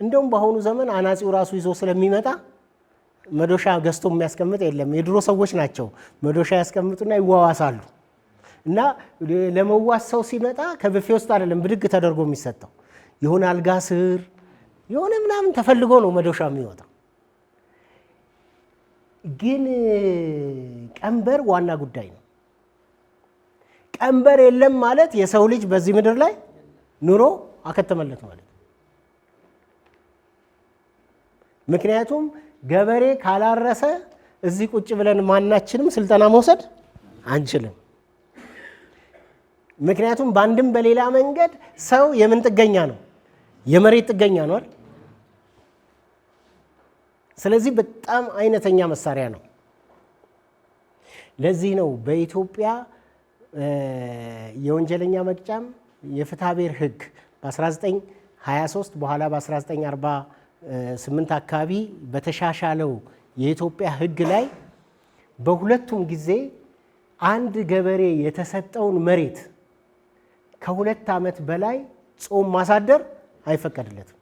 እንደውም በአሁኑ ዘመን አናጺው ራሱ ይዞ ስለሚመጣ መዶሻ ገዝቶ የሚያስቀምጥ የለም። የድሮ ሰዎች ናቸው መዶሻ ያስቀምጡና ይዋዋሳሉ። እና ለመዋስ ሰው ሲመጣ ከብፌ ውስጥ አይደለም ብድግ ተደርጎ የሚሰጠው፣ የሆነ አልጋ ስር የሆነ ምናምን ተፈልጎ ነው መዶሻ የሚወጣው። ግን ቀንበር ዋና ጉዳይ ነው። ቀንበር የለም ማለት የሰው ልጅ በዚህ ምድር ላይ ኑሮ አከተመለት ማለት ነው። ምክንያቱም ገበሬ ካላረሰ እዚህ ቁጭ ብለን ማናችንም ስልጠና መውሰድ አንችልም። ምክንያቱም በአንድም በሌላ መንገድ ሰው የምን ጥገኛ ነው? የመሬት ጥገኛ ነው አይደል? ስለዚህ በጣም አይነተኛ መሳሪያ ነው። ለዚህ ነው በኢትዮጵያ የወንጀለኛ መቅጫም የፍትሐ ብሔር ሕግ በ1923 በኋላ በ1948 አካባቢ በተሻሻለው የኢትዮጵያ ሕግ ላይ በሁለቱም ጊዜ አንድ ገበሬ የተሰጠውን መሬት ከ2 ዓመት በላይ ጾም ማሳደር አይፈቀድለትም።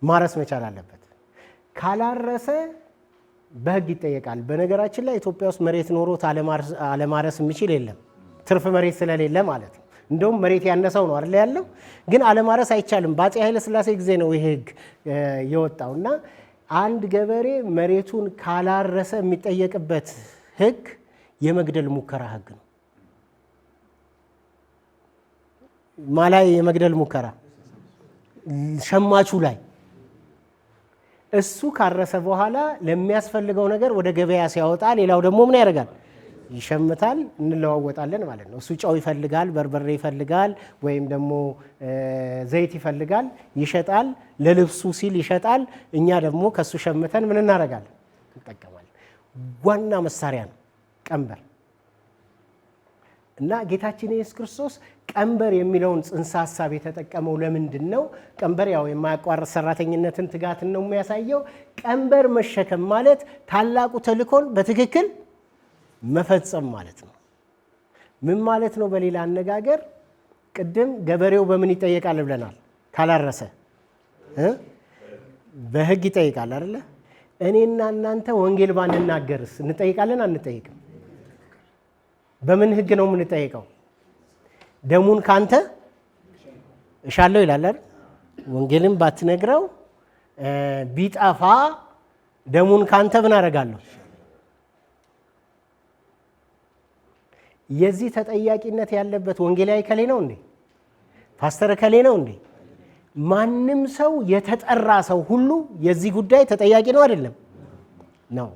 ማረስ መቻል አለበት። ካላረሰ በሕግ ይጠየቃል። በነገራችን ላይ ኢትዮጵያ ውስጥ መሬት ኖሮት አለማረስ የሚችል የለም፣ ትርፍ መሬት ስለሌለ ማለት ነው። እንደውም መሬት ያነሰው ነው አይደል ያለው። ግን አለማረስ አይቻልም። በአፄ ኃይለ ሥላሴ ጊዜ ነው ይሄ ሕግ የወጣው እና አንድ ገበሬ መሬቱን ካላረሰ የሚጠየቅበት ሕግ የመግደል ሙከራ ሕግ ነው። ማላይ የመግደል ሙከራ ሸማቹ ላይ እሱ ካረሰ በኋላ ለሚያስፈልገው ነገር ወደ ገበያ ሲያወጣ ሌላው ደግሞ ምን ያደርጋል? ይሸምታል፣ እንለዋወጣለን ማለት ነው። እሱ ጨው ይፈልጋል፣ በርበሬ ይፈልጋል፣ ወይም ደግሞ ዘይት ይፈልጋል፣ ይሸጣል። ለልብሱ ሲል ይሸጣል። እኛ ደግሞ ከሱ ሸምተን ምን እናደርጋለን? እንጠቀማለን። ዋና መሳሪያ ነው ቀንበር እና ጌታችን ኢየሱስ ክርስቶስ ቀንበር የሚለውን ጽንሰ ሐሳብ የተጠቀመው ለምንድን ነው? ቀንበር ያው የማያቋርጥ ሰራተኝነትን፣ ትጋትን ነው የሚያሳየው። ቀንበር መሸከም ማለት ታላቁ ተልእኮን በትክክል መፈጸም ማለት ነው። ምን ማለት ነው? በሌላ አነጋገር ቅድም ገበሬው በምን ይጠየቃል ብለናል? ካላረሰ በሕግ ይጠይቃል አይደለ? እኔና እናንተ ወንጌል ባንናገርስ እንጠይቃለን አንጠይቅም? በምን ሕግ ነው የምንጠይቀው? ደሙን ካንተ እሻለሁ ይላል አይደል? ወንጌልን ባትነግረው ቢጠፋ ደሙን ካንተ ምን አደርጋለሁ? የዚህ ተጠያቂነት ያለበት ወንጌላዊ ከሌ ነው እንዴ? ፓስተር ከሌ ነው እንዴ? ማንም ሰው የተጠራ ሰው ሁሉ የዚህ ጉዳይ ተጠያቂ ነው አይደለም? ነው።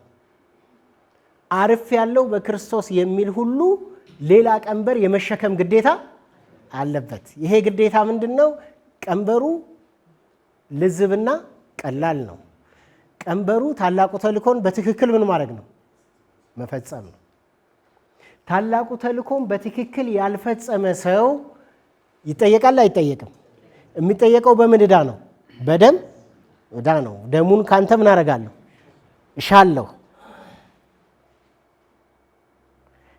አርፍ ያለው በክርስቶስ የሚል ሁሉ ሌላ ቀንበር የመሸከም ግዴታ አለበት። ይሄ ግዴታ ምንድን ነው? ቀንበሩ ልዝብና ቀላል ነው። ቀንበሩ ታላቁ ተልእኮን በትክክል ምን ማድረግ ነው? መፈጸም ነው። ታላቁ ተልእኮን በትክክል ያልፈጸመ ሰው ይጠየቃል አይጠየቅም? የሚጠየቀው በምን ዕዳ ነው? በደም ዕዳ ነው። ደሙን ካንተ ምን አደርጋለሁ? እሻለሁ።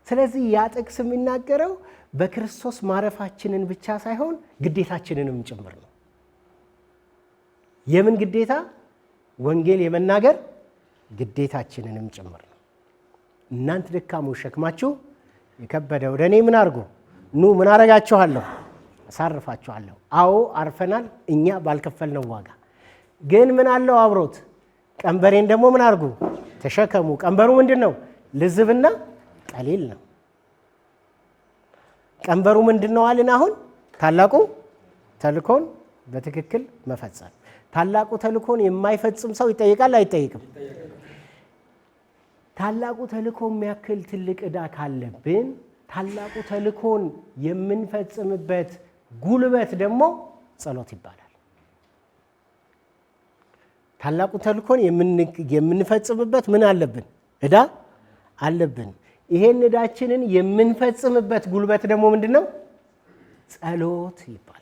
ስለዚህ ያ ጥቅስ የሚናገረው በክርስቶስ ማረፋችንን ብቻ ሳይሆን ግዴታችንንም ጭምር ነው። የምን ግዴታ? ወንጌል የመናገር ግዴታችንንም ጭምር ነው። እናንተ ደካሞች ሸክማችሁ የከበደ ወደ እኔ ምን አድርጉ ኑ፣ ምን አደርጋችኋለሁ? አሳርፋችኋለሁ። አዎ አርፈናል እኛ ባልከፈልነው ዋጋ። ግን ምን አለው አብሮት? ቀንበሬን ደግሞ ምን አድርጉ? ተሸከሙ። ቀንበሩ ምንድን ነው? ልዝብና ቀሊል ነው። ቀንበሩ ምንድን ነው አልን? አሁን ታላቁ ተልእኮን በትክክል መፈጸም። ታላቁ ተልእኮን የማይፈጽም ሰው ይጠይቃል አይጠይቅም? ታላቁ ተልእኮ የሚያክል ትልቅ ዕዳ ካለብን ታላቁ ተልእኮን የምንፈጽምበት ጉልበት ደግሞ ጸሎት ይባላል። ታላቁ ተልእኮን የምንፈጽምበት ምን አለብን? ዕዳ አለብን። ይሄን ዕዳችንን የምንፈጽምበት ጉልበት ደግሞ ምንድን ነው? ጸሎት ይባላል።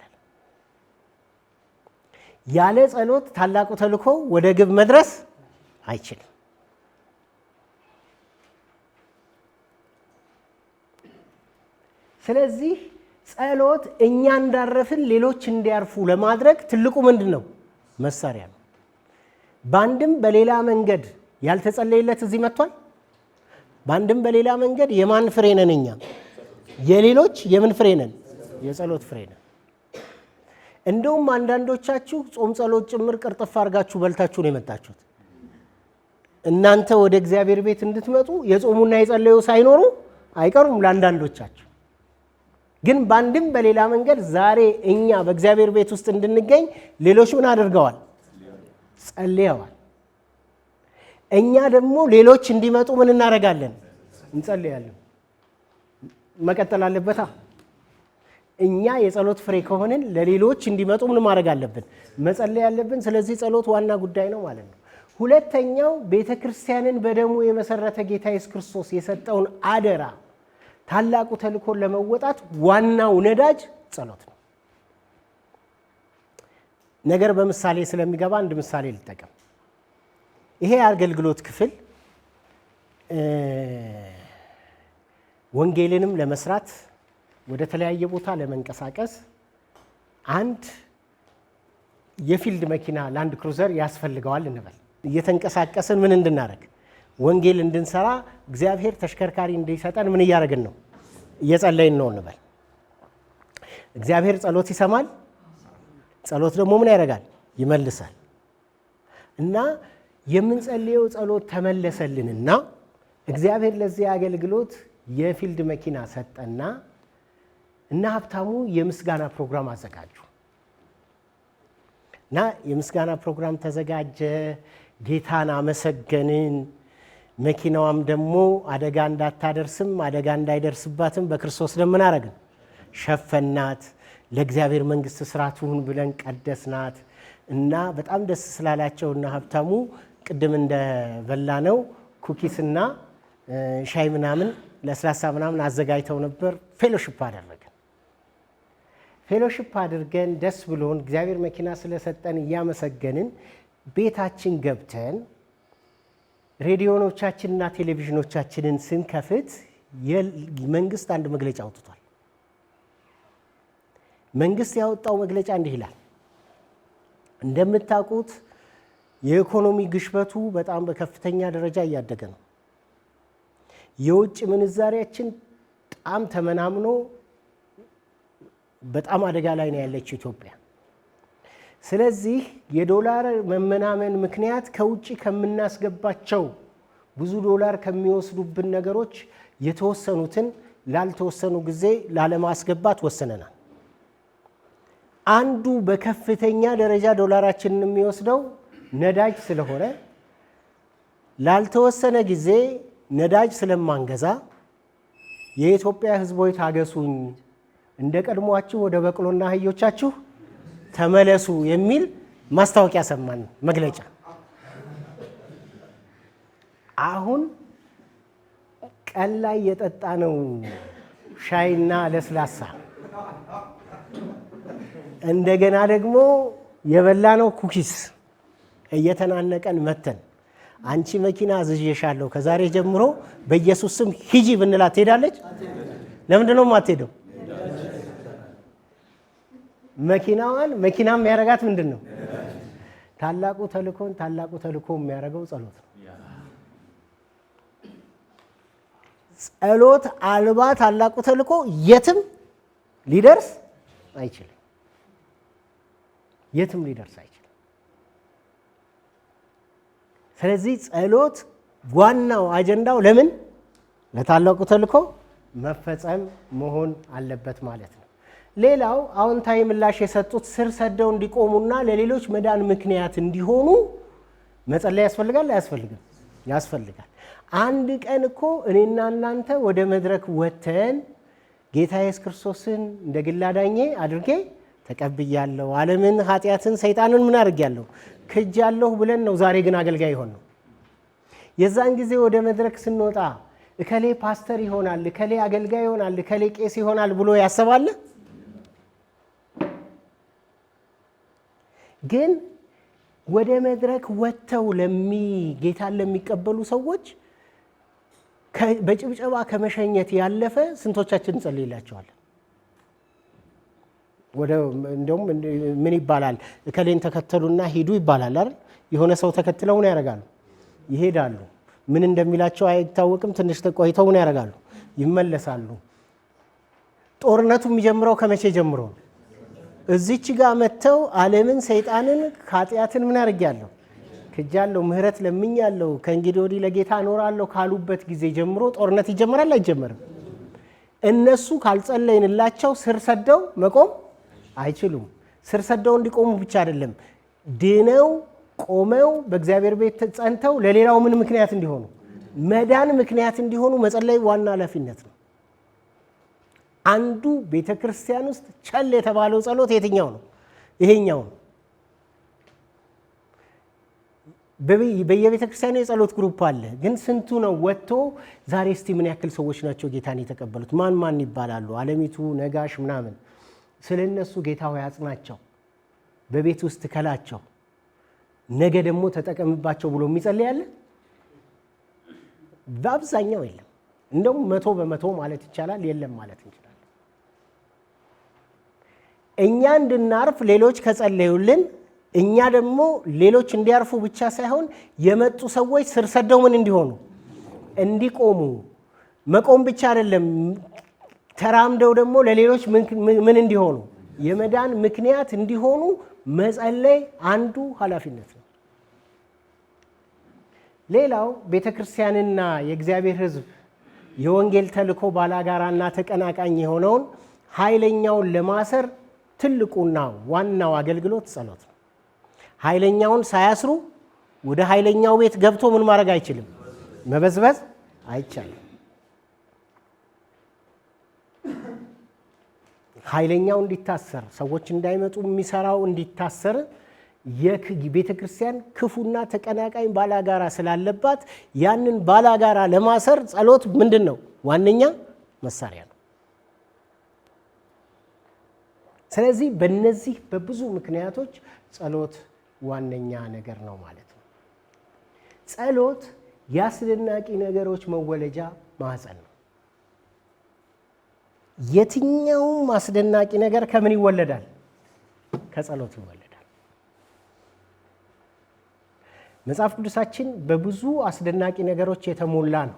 ያለ ጸሎት ታላቁ ተልእኮ ወደ ግብ መድረስ አይችልም። ስለዚህ ጸሎት እኛ እንዳረፍን ሌሎች እንዲያርፉ ለማድረግ ትልቁ ምንድን ነው? መሳሪያ ነው። በአንድም በሌላ መንገድ ያልተጸለየለት እዚህ መጥቷል። በአንድም በሌላ መንገድ የማን ፍሬ ነን እኛ? የሌሎች የምን ፍሬ ነን? የጸሎት ፍሬ ነን። እንደውም አንዳንዶቻችሁ ጾም ጸሎት ጭምር ቅርጥፍ አድርጋችሁ በልታችሁ ነው የመጣችሁት። እናንተ ወደ እግዚአብሔር ቤት እንድትመጡ የጾሙና የጸለዩ ሳይኖሩ አይቀሩም ለአንዳንዶቻችሁ። ግን በአንድም በሌላ መንገድ ዛሬ እኛ በእግዚአብሔር ቤት ውስጥ እንድንገኝ ሌሎች ምን አድርገዋል? ጸልየዋል። እኛ ደግሞ ሌሎች እንዲመጡ ምን እናደርጋለን? እንጸልያለን። መቀጠል አለበታ። እኛ የጸሎት ፍሬ ከሆንን ለሌሎች እንዲመጡ ምን ማድረግ አለብን? መጸለይ ያለብን። ስለዚህ ጸሎት ዋና ጉዳይ ነው ማለት ነው። ሁለተኛው ቤተ ክርስቲያንን በደሙ የመሰረተ ጌታ ኢየሱስ ክርስቶስ የሰጠውን አደራ ታላቁ ተልእኮን ለመወጣት ዋናው ነዳጅ ጸሎት ነው። ነገር በምሳሌ ስለሚገባ አንድ ምሳሌ ልጠቀም። ይሄ የአገልግሎት ክፍል ወንጌልንም ለመስራት ወደ ተለያየ ቦታ ለመንቀሳቀስ አንድ የፊልድ መኪና ላንድ ክሩዘር ያስፈልገዋል እንበል። እየተንቀሳቀስን ምን እንድናደርግ? ወንጌል እንድንሰራ እግዚአብሔር ተሽከርካሪ እንዲሰጠን ምን እያደረግን ነው? እየጸለይን ነው እንበል። እግዚአብሔር ጸሎት ይሰማል። ጸሎት ደግሞ ምን ያደርጋል? ይመልሳል። እና የምንጸልየው ጸሎት ተመለሰልንና እግዚአብሔር ለዚህ አገልግሎት የፊልድ መኪና ሰጠና እና ሀብታሙ የምስጋና ፕሮግራም አዘጋጁ እና የምስጋና ፕሮግራም ተዘጋጀ። ጌታን አመሰገንን። መኪናዋም ደግሞ አደጋ እንዳታደርስም አደጋ እንዳይደርስባትም በክርስቶስ ደም ምን አረግን? ሸፈናት። ለእግዚአብሔር መንግሥት ስራ ትሁን ብለን ቀደስናት እና በጣም ደስ ስላላቸው እና ሀብታሙ ቅድም እንደበላ ነው ኩኪስና ሻይ ምናምን ለስላሳ ምናምን አዘጋጅተው ነበር። ፌሎሺፕ አደረግን። ፌሎሺፕ አድርገን ደስ ብሎን እግዚአብሔር መኪና ስለሰጠን እያመሰገንን ቤታችን ገብተን ሬዲዮኖቻችንና ቴሌቪዥኖቻችንን ስንከፍት መንግስት አንድ መግለጫ አውጥቷል። መንግስት ያወጣው መግለጫ እንዲህ ይላል። እንደምታውቁት የኢኮኖሚ ግሽበቱ በጣም በከፍተኛ ደረጃ እያደገ ነው። የውጭ ምንዛሪያችን በጣም ተመናምኖ በጣም አደጋ ላይ ነው ያለችው ኢትዮጵያ። ስለዚህ የዶላር መመናመን ምክንያት ከውጭ ከምናስገባቸው ብዙ ዶላር ከሚወስዱብን ነገሮች የተወሰኑትን ላልተወሰኑ ጊዜ ላለማስገባት ወስነናል። አንዱ በከፍተኛ ደረጃ ዶላራችንን የሚወስደው ነዳጅ ስለሆነ ላልተወሰነ ጊዜ ነዳጅ ስለማንገዛ የኢትዮጵያ ሕዝቦች ታገሱኝ፣ እንደ ቀድሞአችሁ ወደ በቅሎና አህዮቻችሁ ተመለሱ የሚል ማስታወቂያ ሰማን፣ መግለጫ። አሁን ቀን ላይ የጠጣነው ሻይና ለስላሳ እንደገና ደግሞ የበላነው ኩኪስ እየተናነቀን መተን አንቺ መኪና አዝዤሻለሁ ከዛሬ ጀምሮ በኢየሱስ ስም ሂጂ ብንላት ትሄዳለች? ለምንድን ነው የማትሄደው? መኪናም ያደረጋት ምንድን ነው? ታላቁ ተልእኮ የሚያደርገው ጸሎት ነው። ጸሎት አልባ ታላቁ ተልእኮ የትም ሊደርስ አይችልም። የትም ሊደርስ አይችልም። ስለዚህ ጸሎት ዋናው አጀንዳው ለምን? ለታላቁ ተልእኮ መፈጸም መሆን አለበት ማለት ነው። ሌላው አዎንታዊ ምላሽ የሰጡት ስር ሰደው እንዲቆሙና ለሌሎች መዳን ምክንያት እንዲሆኑ መጸለይ ያስፈልጋል አያስፈልግም? ያስፈልጋል። አንድ ቀን እኮ እኔና እናንተ ወደ መድረክ ወተን ጌታ ኢየሱስ ክርስቶስን እንደ ግል አዳኜ አድርጌ ተቀብያለሁ፣ ዓለምን፣ ኃጢአትን፣ ሰይጣንን ምን አድርጌያለሁ? ክጃለሁ ብለን ነው ዛሬ ግን አገልጋይ ይሆን ነው። የዛን ጊዜ ወደ መድረክ ስንወጣ እከሌ ፓስተር ይሆናል፣ እከሌ አገልጋይ ይሆናል፣ እከሌ ቄስ ይሆናል ብሎ ያሰባል። ግን ወደ መድረክ ወጥተው ጌታን ለሚቀበሉ ሰዎች በጭብጨባ ከመሸኘት ያለፈ ስንቶቻችን እንጸልይላቸዋለን? እንደውም ምን ይባላል? እከሌን ተከተሉና ሂዱ ይባላል አይደል? የሆነ ሰው ተከትለው ምን ያደርጋሉ? ይሄዳሉ። ምን እንደሚላቸው አይታወቅም። ትንሽ ቆይተው ምን ያደርጋሉ? ይመለሳሉ። ጦርነቱ የሚጀምረው ከመቼ ጀምሮ ነው? እዚች ጋር መጥተው ዓለምን፣ ሰይጣንን፣ ኃጢአትን ምን አድርጌያለሁ? ክጃለሁ፣ ምህረት ለምኛለሁ፣ ከእንግዲህ ወዲህ ለጌታ እኖራለሁ ካሉበት ጊዜ ጀምሮ ጦርነት ይጀምራል አይጀመርም? እነሱ ካልጸለይንላቸው ስር ሰደው መቆም አይችሉም። ስር ሰደው እንዲቆሙ ብቻ አይደለም፣ ድነው ቆመው በእግዚአብሔር ቤት ጸንተው ለሌላው ምን ምክንያት እንዲሆኑ? መዳን ምክንያት እንዲሆኑ መጸለይ ዋና ኃላፊነት ነው። አንዱ ቤተክርስቲያን ውስጥ ቸል የተባለው ጸሎት የትኛው ነው? ይሄኛው ነው። በየቤተክርስቲያኑ የጸሎት ግሩፕ አለ። ግን ስንቱ ነው ወጥቶ ዛሬ እስቲ ምን ያክል ሰዎች ናቸው ጌታን የተቀበሉት? ማን ይባላሉ? አለሚቱ፣ ነጋሽ ምናምን። ስለነሱ ጌታ ሆይ አጽናቸው፣ በቤት ውስጥ ከላቸው፣ ነገ ደግሞ ተጠቀምባቸው ብሎ የሚጸልይ ያለ በአብዛኛው የለም። እንደውም 100% ማለት ይቻላል የለም ማለት እንችላለን። እኛ እንድናርፍ ሌሎች ከጸለዩልን እኛ ደግሞ ሌሎች እንዲያርፉ ብቻ ሳይሆን የመጡ ሰዎች ስር ሰደው ምን እንዲሆኑ እንዲቆሙ፣ መቆም ብቻ አይደለም ተራምደው ደግሞ ለሌሎች ምን እንዲሆኑ የመዳን ምክንያት እንዲሆኑ መጸለይ አንዱ ኃላፊነት ነው። ሌላው ቤተክርስቲያንና የእግዚአብሔር ሕዝብ የወንጌል ተልእኮ ባላጋራና ተቀናቃኝ የሆነውን ኃይለኛውን ለማሰር ትልቁና ዋናው አገልግሎት ጸሎት ነው። ኃይለኛውን ሳያስሩ ወደ ኃይለኛው ቤት ገብቶ ምን ማድረግ አይችልም፣ መበዝበዝ አይቻልም። ኃይለኛው እንዲታሰር፣ ሰዎች እንዳይመጡ የሚሰራው እንዲታሰር የቤተ ክርስቲያን ክፉና ተቀናቃኝ ባላጋራ ስላለባት ያንን ባላጋራ ለማሰር ጸሎት ምንድን ነው? ዋነኛ መሳሪያ ነው። ስለዚህ በእነዚህ በብዙ ምክንያቶች ጸሎት ዋነኛ ነገር ነው ማለት ነው። ጸሎት የአስደናቂ ነገሮች መወለጃ ማህፀን ነው። የትኛውም አስደናቂ ነገር ከምን ይወለዳል? ከጸሎት ይወለዳል። መጽሐፍ ቅዱሳችን በብዙ አስደናቂ ነገሮች የተሞላ ነው።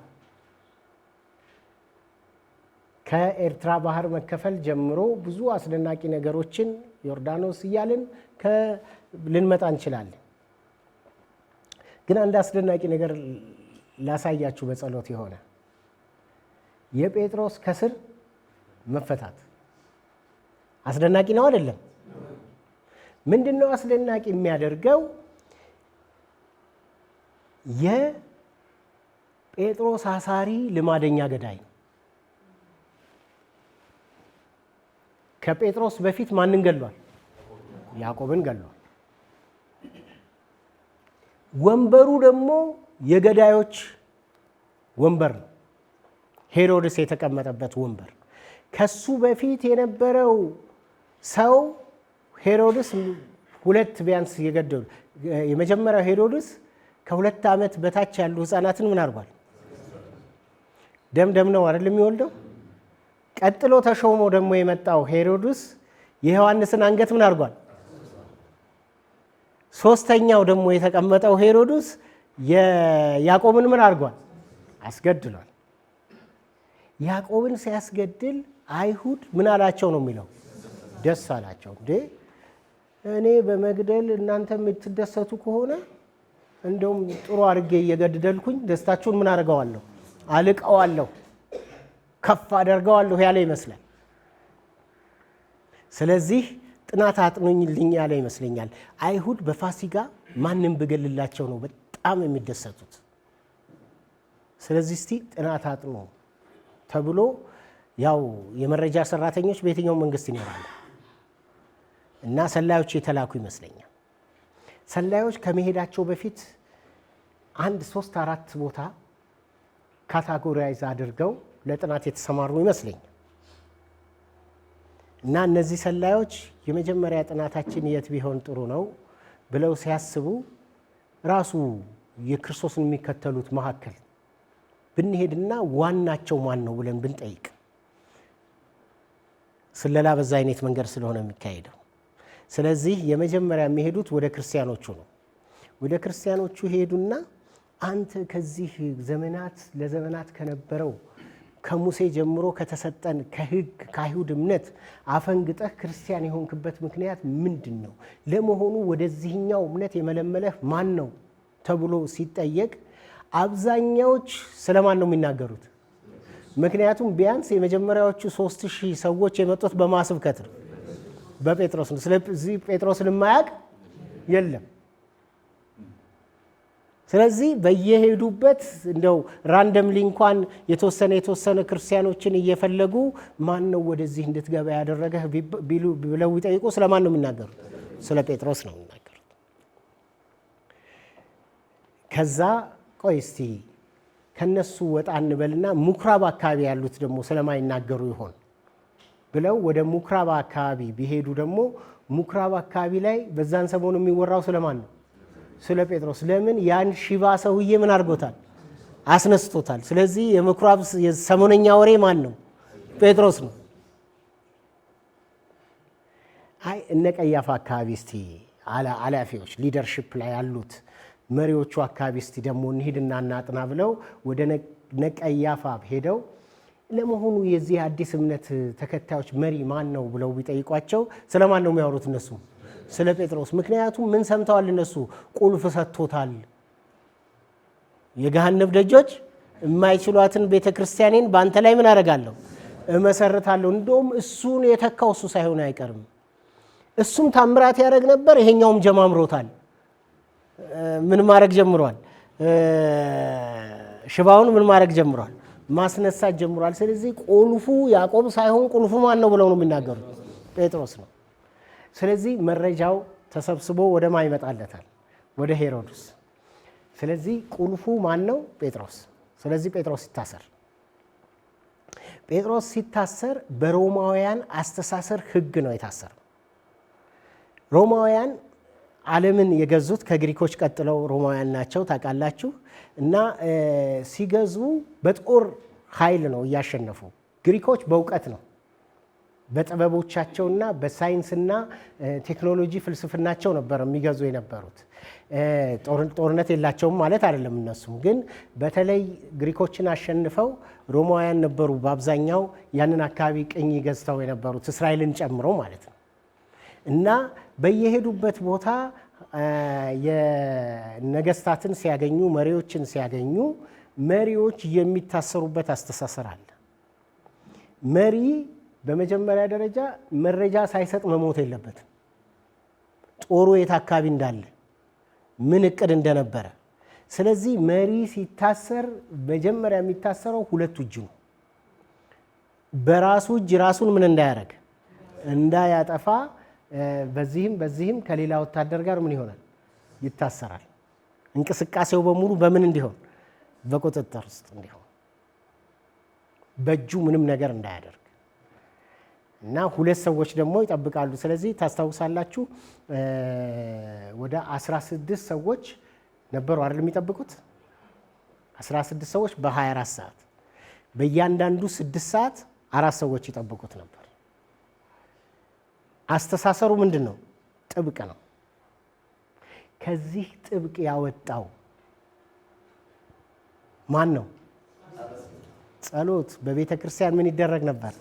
ከኤርትራ ባህር መከፈል ጀምሮ ብዙ አስደናቂ ነገሮችን ዮርዳኖስ እያልን ልንመጣ እንችላለን። ግን አንድ አስደናቂ ነገር ላሳያችሁ በጸሎት የሆነ የጴጥሮስ ከስር መፈታት አስደናቂ ነው አይደለም? ምንድነው አስደናቂ የሚያደርገው? የጴጥሮስ አሳሪ ልማደኛ ገዳይ ነው። ከጴጥሮስ በፊት ማንን ገሏል? ያዕቆብን ገሏል። ወንበሩ ደግሞ የገዳዮች ወንበር ነው። ሄሮድስ የተቀመጠበት ወንበር። ከሱ በፊት የነበረው ሰው ሄሮድስ ሁለት ቢያንስ የገደሉ። የመጀመሪያው ሄሮድስ ከ2 ዓመት በታች ያሉ ህፃናትን ምን አድርጓል? ደም ነው አይደል የሚወልደው። ቀጥሎ ተሾሞ ደግሞ የመጣው ሄሮድስ የዮሐንስን አንገት ምን አድርጓል? ሶስተኛው ደግሞ የተቀመጠው ሄሮድስ ያዕቆብን ምን አድርጓል? አስገድሏል። ያዕቆብን ሲያስገድል አይሁድ ምን አላቸው ነው የሚለው? ደስ አላቸው። እንዴ እኔ በመግደል እናንተ የምትደሰቱ ከሆነ እንደውም ጥሩ አድርጌ እየገደልኩኝ ደስታችሁን ምን አደርገዋለሁ? አልቀዋለሁ፣ ከፍ አደርገዋለሁ ያለ ይመስላል። ስለዚህ ጥናት አጥኑኝልኝ ያለ ይመስለኛል። አይሁድ በፋሲጋ ማንም ብገልላቸው ነው በጣም የሚደሰቱት። ስለዚህ እስቲ ጥናት አጥኑ ተብሎ ያው የመረጃ ሰራተኞች በየትኛው መንግስት ይኖራሉ እና ሰላዮች የተላኩ ይመስለኛል። ሰላዮች ከመሄዳቸው በፊት 3-4 ቦታ ካታጎራይዝ አድርገው ለጥናት የተሰማሩ ይመስለኛል። እና እነዚህ ሰላዮች የመጀመሪያ ጥናታችን የት ቢሆን ጥሩ ነው ብለው ሲያስቡ ራሱ የክርስቶስን የሚከተሉት መካከል ብንሄድና ዋናቸው ማን ነው ብለን ብንጠይቅ፣ ስለላ በዛ አይነት መንገድ ስለሆነ የሚካሄደው። ስለዚህ የመጀመሪያ የሚሄዱት ወደ ክርስቲያኖቹ ነው። ወደ ክርስቲያኖቹ ሄዱና አንተ ከዚህ ለዘመናት ከነበረው ከሙሴ ጀምሮ ከተሰጠን ከሕግ ከአይሁድ እምነት አፈንግጠህ ክርስቲያን የሆንክበት ምክንያት ምንድን ነው? ለመሆኑ ወደዚህኛው እምነት የመለመለህ ማን ነው ተብሎ ሲጠየቅ አብዛኛዎች ስለማን ነው የሚናገሩት? ምክንያቱም ቢያንስ የመጀመሪያዎቹ 3000 ሰዎች የመጡት በማስብከት ነው፣ በጴጥሮስ ነው። ስለዚህ ጴጥሮስን የማያውቅ የለም። ስለዚህ በየሄዱበት እንደው ራንደምሊ እንኳን የተወሰነ ክርስቲያኖችን እየፈለጉ ማን ነው ወደዚህ እንድትገባ ያደረገህ ብለው ይጠይቁ ስለማን ነው የሚናገሩት? ስለ ጴጥሮስ ነው የሚናገሩት። ከዛ ቆይ እስቲ ከነሱ ወጣ እንበልና ምኩራብ አካባቢ ያሉት ደግሞ ስለማይናገሩ ይሆን ብለው ወደ ምኩራብ አካባቢ ቢሄዱ ደግሞ ምኩራብ አካባቢ ላይ በዛን ሰሞን የሚወራው ስለማን ነው? ስለ ጴጥሮስ። ለምን? ያን ሽባ ሰውዬ ምን አድርጎታል? አስነስቶታል። ስለዚህ የምኩራብ የሰሞነኛ ወሬ ማን ነው? ጴጥሮስ ነው። አይ እነ ቀያፋ አካባቢ እስቲ ኃላፊዎች ሊደርሺፕ ላይ ያሉት መሪዎቹ አካባቢ እስቲ ደግሞ እንሂድና እናጥና ብለው ወደ ነቀያፋ ሄደው ለመሆኑ የዚህ አዲስ እምነት ተከታዮች መሪ ማን ነው ብለው ቢጠይቋቸው ስለማን ነው የሚያወሩት? እነሱ ስለ ጴጥሮስ። ምክንያቱም ምን ሰምተዋል እነሱ? ቁልፍ ሰጥቶታል። የገሃነም ደጆች የማይችሏትን ቤተክርስቲያኔን በአንተ ላይ ምን አደርጋለሁ? እመሰርታለሁ። እንደውም እሱን የተካው እሱ ሳይሆን አይቀርም። እሱም ታምራት ያደርግ ነበር፣ ይሄኛውም ጀማምሮታል። ምን ማድረግ ጀምሯል? ሽባውን ምን ማድረግ ጀምሯል? ማስነሳት ጀምሯል። ስለዚህ ቁልፉ ያዕቆብ ሳይሆን ቁልፉ ማን ነው ብለው ነው የሚናገሩት? ጴጥሮስ ነው። ስለዚህ መረጃው ተሰብስቦ ወደ ማን ይመጣለታል? ወደ ሄሮድስ። ስለዚህ ቁልፉ ማን ነው? ጴጥሮስ። ስለዚህ ጴጥሮስ ሲታሰር በሮማውያን አስተሳሰር ሕግ ነው የታሰረው። ሮማውያን ዓለምን የገዙት ከግሪኮች ቀጥለው ሮማውያን ናቸው ታውቃላችሁ። እና ሲገዙ በጦር ኃይል ነው እያሸነፉ። ግሪኮች በእውቀት ነው፣ በጥበቦቻቸውና በሳይንስና ቴክኖሎጂ ፍልስፍናቸው ነበር የሚገዙ የነበሩት። ጦርነት የላቸውም ማለት አይደለም። እነሱም ግን በተለይ ግሪኮችን አሸንፈው ሮማውያን ነበሩ በአብዛኛው ያንን አካባቢ ቅኝ ገዝተው የነበሩት እስራኤልን ጨምሮ ማለት ነው። እና በየሄዱበት ቦታ የነገስታትን ሲያገኙ፣ መሪዎችን ሲያገኙ መሪዎች የሚታሰሩበት አስተሳሰር አለ። መሪ በመጀመሪያ ደረጃ መረጃ ሳይሰጥ መሞት የለበትም። ጦሩ የት አካባቢ እንዳለ፣ ምን እቅድ እንደነበረ። ስለዚህ መሪ ሲታሰር መጀመሪያ የሚታሰረው ሁለቱ እጁ ነው። በራሱ እጅ ራሱን ምን እንዳያደርግ እንዳያጠፋ በዚህም ከሌላ ወታደር ጋር ምን ይሆናል? ይታሰራል። እንቅስቃሴው በሙሉ በምን እንዲሆን? በቁጥጥር ውስጥ እንዲሆን፣ በእጁ ምንም ነገር እንዳያደርግ እና ሁለት ሰዎች ደግሞ ይጠብቃሉ። ስለዚህ ታስታውሳላችሁ ወደ 16 ሰዎች ነበሩ አይደል የሚጠብቁት? 16 ሰዎች በ24 ሰዓት በእያንዳንዱ 6 ሰዓት 4 ሰዎች ይጠብቁት ነበር። አስተሳሰሩ ምንድን ነው? ጥብቅ ነው። ከዚህ ጥብቅ ያወጣው ማን ነው? ጸሎት። በቤተ ክርስቲያን ምን ይደረግ ነበር?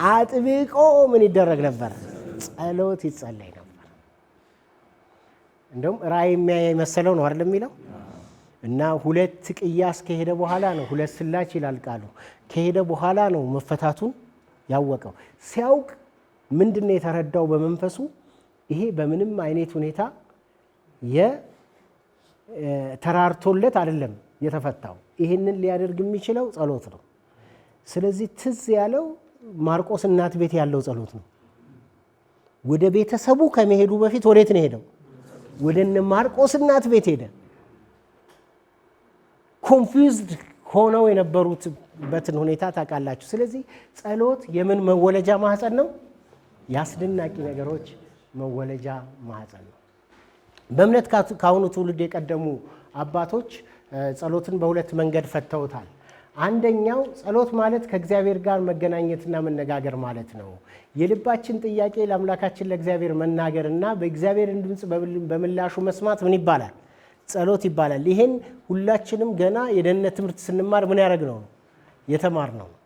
አጥብቆ ምን ይደረግ ነበር? ጸሎት ይጸለይ ነበር። እንደውም ራእይ የሚያይ መሰለው ነው አይደል የሚለው። እና 2 ቅያስ ከሄደ በኋላ ነው፣ 2 ስላች ይላል ቃሉ። ከሄደ በኋላ ነው መፈታቱን ያወቀው። ሲያውቅ ምንድነው የተረዳው በመንፈሱ? ይሄ በምንም አይነት ሁኔታ ተራርቶለት አይደለም የተፈታው። ይህንን ሊያደርግ የሚችለው ጸሎት ነው። ስለዚህ ትዝ ያለው ማርቆስ እናት ቤት ያለው ጸሎት ነው። ወደ ቤተሰቡ ከመሄዱ በፊት ወዴት ነው ሄደው? ወደ እነ ማርቆስ እናት ቤት ሄደ። ኮንፊውዝድ ሆነው የነበሩበትን ሁኔታ ታውቃላችሁ። ስለዚህ ጸሎት የምን መወለጃ ማህፀን ነው? የአስደናቂ ነገሮች መወለጃ ማህፀን ነው። በእምነት ከአሁኑ ትውልድ የቀደሙ አባቶች ጸሎትን በሁለት መንገድ ፈተውታል። አንደኛው ጸሎት ማለት ከእግዚአብሔር ጋር መገናኘትና መነጋገር ማለት ነው። የልባችን ጥያቄ ለአምላካችን ለእግዚአብሔር መናገርና በእግዚአብሔርን ድምፅ በምላሹ መስማት ምን ይባላል? ጸሎት ይባላል። ይሄን ሁላችንም ገና የደህንነት ትምህርት ስንማር ምን ያደረግነው ነው? የተማርነው ነው።